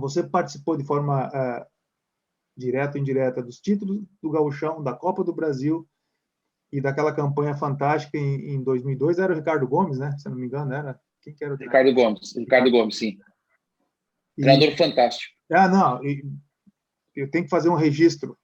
você participou de forma direta ou indireta dos títulos do Gauchão, da Copa do Brasil e daquela campanha fantástica em 2002. Era o Ricardo Gomes, né? Se eu não me engano, era. Quem que era o Ricardo Gomes. Ricardo Gomes, sim. Treinador fantástico. Não, eu tenho que fazer um registro.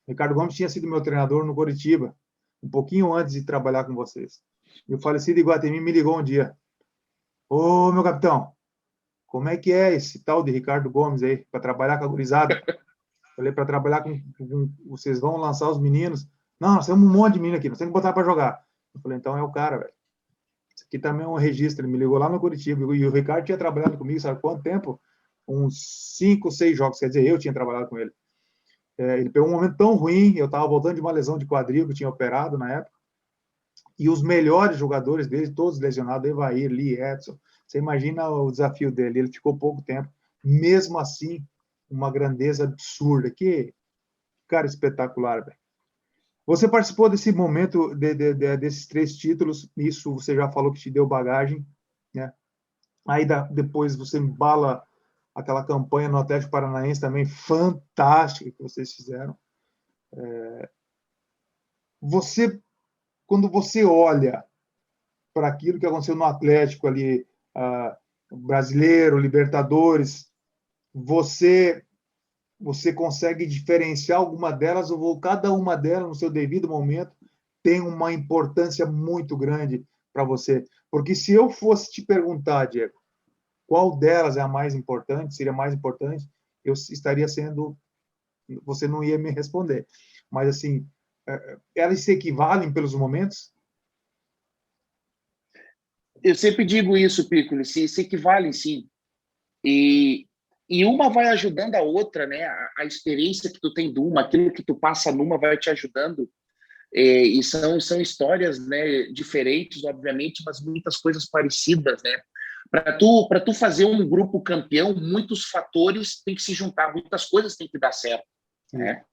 Ricardo Gomes tinha sido meu treinador no Coritiba, um pouquinho antes de trabalhar com vocês. E o falecido Iguatemi me ligou um dia. Ô, meu capitão, como é que é esse tal de Ricardo Gomes aí, para trabalhar com a gurizada? Falei, para trabalhar com... Vocês vão lançar os meninos? Não, nós temos um monte de menino aqui, nós temos que botar para jogar. Eu falei, então é o cara, velho. Isso aqui também é um registro. Ele me ligou lá no Coritiba. E o Ricardo tinha trabalhado comigo, sabe quanto tempo? Uns 5, 6 jogos. Quer dizer, eu tinha trabalhado com ele. Ele pegou um momento tão ruim, eu estava voltando de uma lesão de quadril que eu tinha operado na época, e os melhores jogadores dele, todos lesionados, Evair, Lee, Edson, você imagina o desafio dele, ele ficou pouco tempo, mesmo assim, uma grandeza absurda, que cara espetacular, velho. Você participou desse momento, desses 3 títulos, isso você já falou que te deu bagagem, né? Aí depois você embala aquela campanha no Atlético Paranaense também fantástica que vocês fizeram. Quando você olha para aquilo que aconteceu no Atlético ali, brasileiro, Libertadores, você consegue diferenciar alguma delas ou cada uma delas no seu devido momento tem uma importância muito grande para você? Porque se eu fosse te perguntar, Diego, qual delas é a mais importante, seria mais importante, eu estaria sendo... Você não ia me responder. Mas, assim, elas se equivalem pelos momentos? Eu sempre digo isso, Piccoli, se equivalem, sim. E uma vai ajudando a outra, né? A experiência que tu tem de uma, aquilo que tu passa numa vai te ajudando. E são histórias, né, diferentes, obviamente, mas muitas coisas parecidas, né? Para tu fazer um grupo campeão, muitos fatores têm que se juntar, muitas coisas têm que dar certo, né?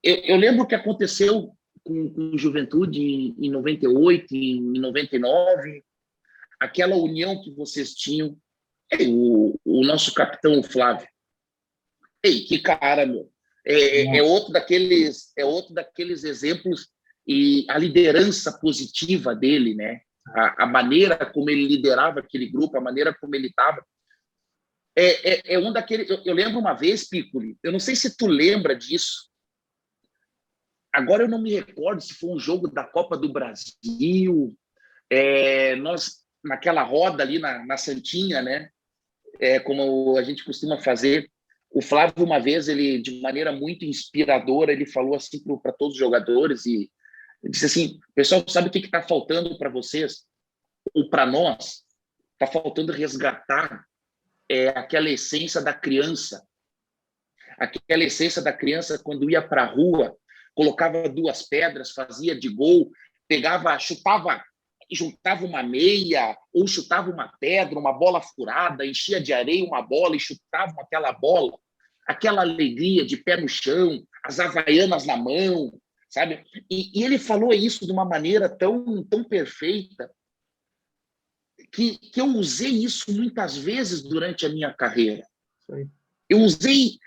Eu lembro que aconteceu com Juventude em 98, em 99, aquela união que vocês tinham, o nosso capitão Flávio. Ei, que cara, meu. É outro daqueles exemplos, e a liderança positiva dele, né? A maneira como ele liderava aquele grupo, a maneira como ele estava. Um daqueles... Eu lembro uma vez, Piccoli, eu não sei se tu lembra disso, agora eu não me recordo se foi um jogo da Copa do Brasil, nós, naquela roda ali na Santinha, né? Como a gente costuma fazer, o Flávio, uma vez, ele, de maneira muito inspiradora, ele falou assim para todos os jogadores e disse assim: pessoal, sabe o que está faltando para vocês? Ou para nós? Está faltando resgatar aquela essência da criança. Aquela essência da criança quando ia para a rua, colocava 2 pedras, fazia de gol, pegava, chutava, juntava uma meia, ou chutava uma pedra, uma bola furada, enchia de areia uma bola e chutava aquela bola, aquela alegria de pé no chão, as havaianas na mão, sabe? E ele falou isso de uma maneira tão perfeita que eu usei isso muitas vezes durante a minha carreira. Eu usei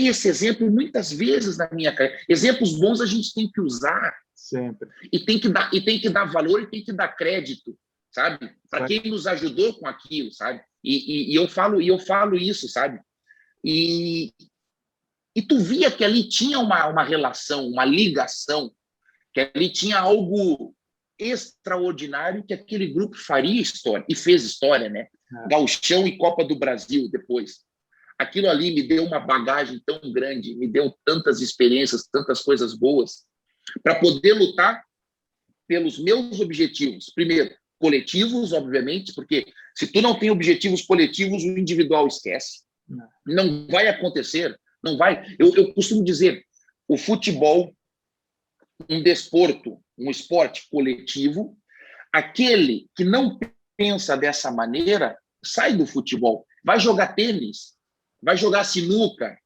esse exemplo muitas vezes na minha carreira. Exemplos bons a gente tem que usar. Sempre. E tem que dar valor e tem que dar crédito, sabe? Para quem nos ajudou com aquilo, sabe? E eu falo isso, sabe? E tu via que ali tinha uma relação, uma ligação, que ali tinha algo extraordinário que aquele grupo faria história, e fez história, né? Gauchão e Copa do Brasil depois. Aquilo ali me deu uma bagagem tão grande, me deu tantas experiências, tantas coisas boas, para poder lutar pelos meus objetivos. Primeiro, coletivos, obviamente, porque se tu não tem objetivos coletivos, o individual esquece. Não vai acontecer, não vai. Eu costumo dizer, o futebol, um desporto, um esporte coletivo, aquele que não pensa dessa maneira, sai do futebol, vai jogar tênis, vai jogar sinuca,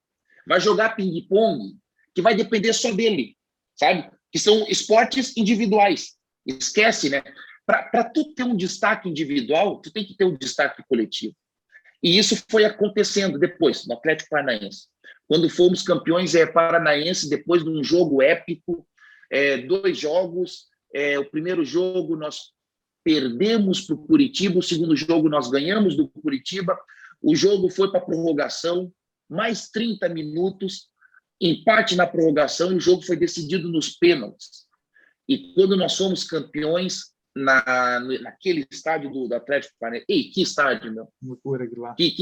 vai jogar ping-pong, que vai depender só dele, sabe? Que são esportes individuais. Esquece, né? Para tu ter um destaque individual, tu tem que ter um destaque coletivo. E isso foi acontecendo depois, no Atlético Paranaense. Quando fomos campeões paranaense, depois de um jogo épico, 2 jogos. O primeiro jogo nós perdemos para o Curitiba, o segundo jogo nós ganhamos do Curitiba, o jogo foi para a prorrogação, mais 30 minutos, empate na prorrogação, e o jogo foi decidido nos pênaltis. E quando nós fomos campeões, naquele estádio do Atlético Paranaense, que estádio, meu! Que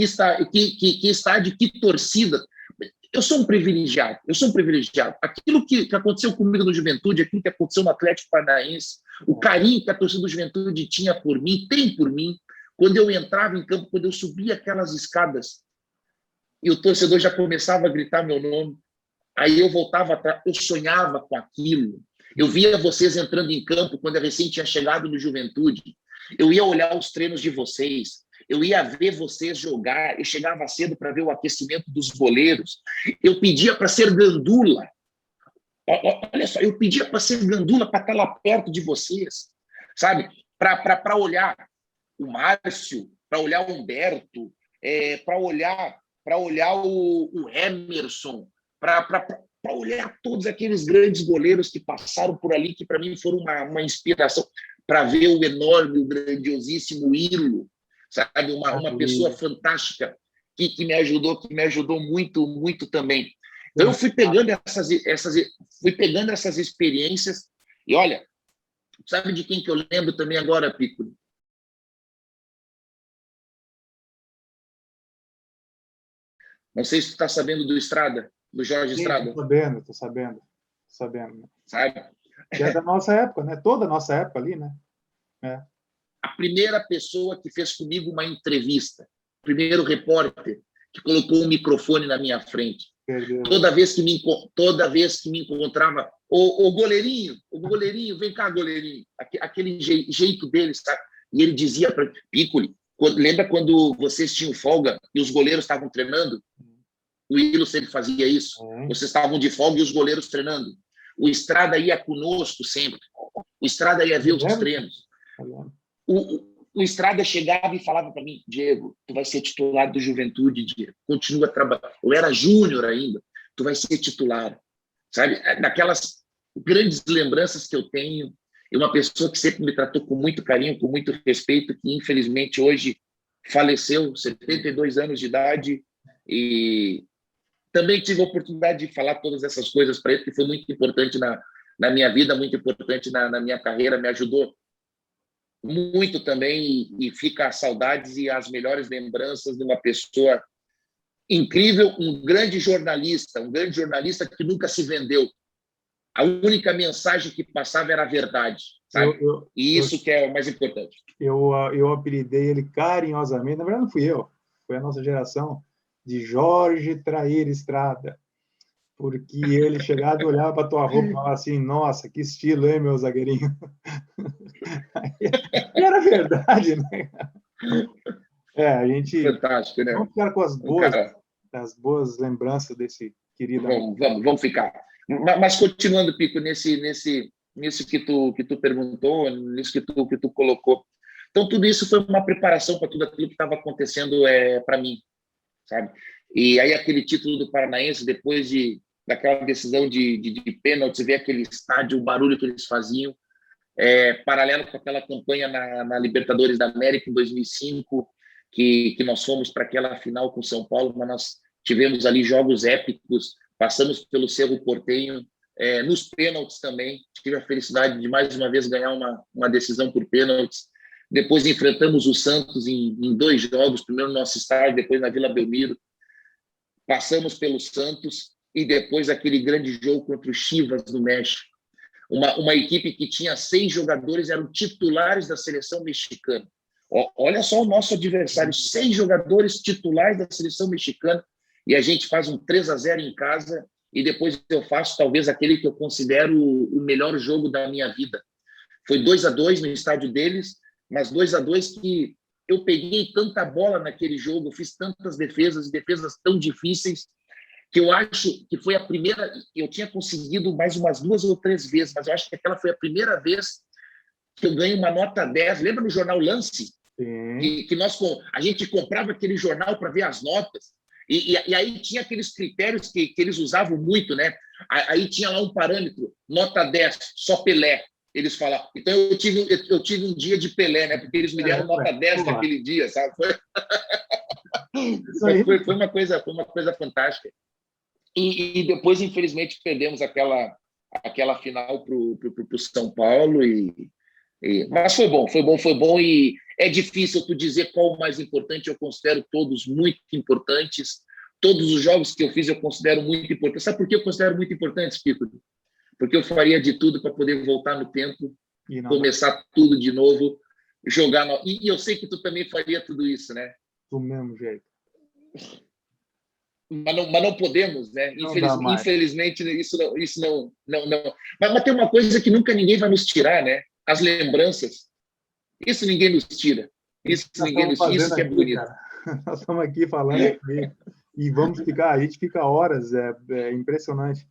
estádio, que torcida! Eu sou um privilegiado. Aquilo que aconteceu comigo no Juventude, aquilo que aconteceu no Atlético Paranaense, o carinho que a torcida do Juventude tinha por mim, tem por mim, quando eu entrava em campo, quando eu subia aquelas escadas, e o torcedor já começava a gritar meu nome, aí eu voltava atrás, eu sonhava com aquilo. Eu via vocês entrando em campo quando eu recém tinha chegado no Juventude. Eu ia olhar os treinos de vocês, eu ia ver vocês jogar, eu chegava cedo para ver o aquecimento dos goleiros, eu pedia para ser gandula. Olha só, eu pedia para ser gandula, para estar lá perto de vocês, sabe? Para olhar o Márcio, para olhar o Humberto, para olhar o Emerson, para olhar todos aqueles grandes goleiros que passaram por ali, que para mim foram uma inspiração, para ver o enorme, o grandiosíssimo Ilo, sabe? Uma pessoa fantástica que me ajudou muito, muito também. Então, eu fui pegando essas experiências, e olha, sabe de quem que eu lembro também agora, Piccoli? Não sei se tu está sabendo do Estrada, do Jorge Estrada. Estou sabendo. Sabe? Que é da nossa época, né? Toda a nossa época ali, né? A primeira pessoa que fez comigo uma entrevista, o primeiro repórter que colocou um microfone na minha frente. Toda vez que me encontrava, o goleirinho, vem cá, goleirinho, aquele jeito dele, sabe? E ele dizia para Piccoli, lembra quando vocês tinham folga e os goleiros estavam treinando? O Ilo sempre fazia isso. Vocês estavam de folga e os goleiros treinando. O Estrada ia conosco sempre. O Estrada ia ver os treinos. O Estrada chegava e falava para mim, Diego, tu vai ser titular do Juventude, Diego. Continua trabalhando. Eu era júnior ainda. Tu vai ser titular. Sabe? Daquelas grandes lembranças que eu tenho. E uma pessoa que sempre me tratou com muito carinho, com muito respeito, que infelizmente hoje faleceu, 72 anos de idade. E também tive a oportunidade de falar todas essas coisas para ele, que foi muito importante na minha vida, muito importante na minha carreira, me ajudou muito também, e fica as saudades e as melhores lembranças de uma pessoa incrível, um grande jornalista que nunca se vendeu. A única mensagem que passava era a verdade, sabe? E isso que é o mais importante. Eu apelidei ele carinhosamente, na verdade não fui eu, foi a nossa geração, de Jorge Trair Estrada, porque ele chegava e olhava para a tua roupa e falava assim, nossa, que estilo, hein, meu zagueirinho? E era verdade, né? A gente... Fantástico, né? Vamos ficar com as boas lembranças desse querido... Vamos ficar. Mas continuando, Pico, nisso que tu perguntou, nisso que tu colocou. Então, tudo isso foi uma preparação para tudo aquilo que estava acontecendo para mim, sabe? E aí aquele título do Paranaense, depois daquela decisão de pênalti, ver aquele estádio, o barulho que eles faziam, paralelo com aquela campanha na Libertadores da América em 2005, que nós fomos para aquela final com São Paulo, mas nós tivemos ali jogos épicos, passamos pelo Cerro Porteño, nos pênaltis também, tive a felicidade de mais uma vez ganhar uma decisão por pênaltis. Depois enfrentamos o Santos em 2 jogos, primeiro no nosso estádio, depois na Vila Belmiro. Passamos pelo Santos e depois aquele grande jogo contra o Chivas do México. Uma equipe que tinha 6 jogadores, eram titulares da seleção mexicana. Olha só o nosso adversário, 6 jogadores titulares da seleção mexicana, e a gente faz um 3-0 em casa, e depois eu faço talvez aquele que eu considero o melhor jogo da minha vida. Foi 2-2 no estádio deles, mas 2-2 que eu peguei tanta bola naquele jogo, eu fiz tantas defesas tão difíceis, que eu acho que foi a primeira, eu tinha conseguido mais umas 2 ou 3 vezes, mas eu acho que aquela foi a primeira vez que eu ganhei uma nota 10. Lembra no jornal Lance? Sim. A gente comprava aquele jornal para ver as notas, e aí tinha aqueles critérios que eles usavam muito, né? Aí tinha lá um parâmetro, nota 10, só Pelé. Eles falavam. Então eu tive um dia de Pelé, né? Porque eles me deram nota 10 Pô, naquele dia, sabe? isso aí. Foi uma coisa fantástica. E depois, infelizmente, perdemos aquela final para o São Paulo. Mas foi bom. E é difícil tu dizer qual o mais importante. Eu considero todos muito importantes. Todos os jogos que eu fiz eu considero muito importantes. Sabe por que eu considero muito importantes, Pico? Porque eu faria de tudo para poder voltar no tempo, E não dá começar tudo de novo, jogar. E eu sei que tu também faria tudo isso, né? do mesmo jeito. Mas não podemos, né? Não dá mais. Infelizmente, isso não. Mas tem uma coisa que nunca ninguém vai nos tirar, né? As lembranças. Isso ninguém nos tira. Isso Nós estamos isso fazendo que é aqui, bonito. cara. Nós estamos aqui falando aqui, e vamos ficar, a gente fica horas, é impressionante.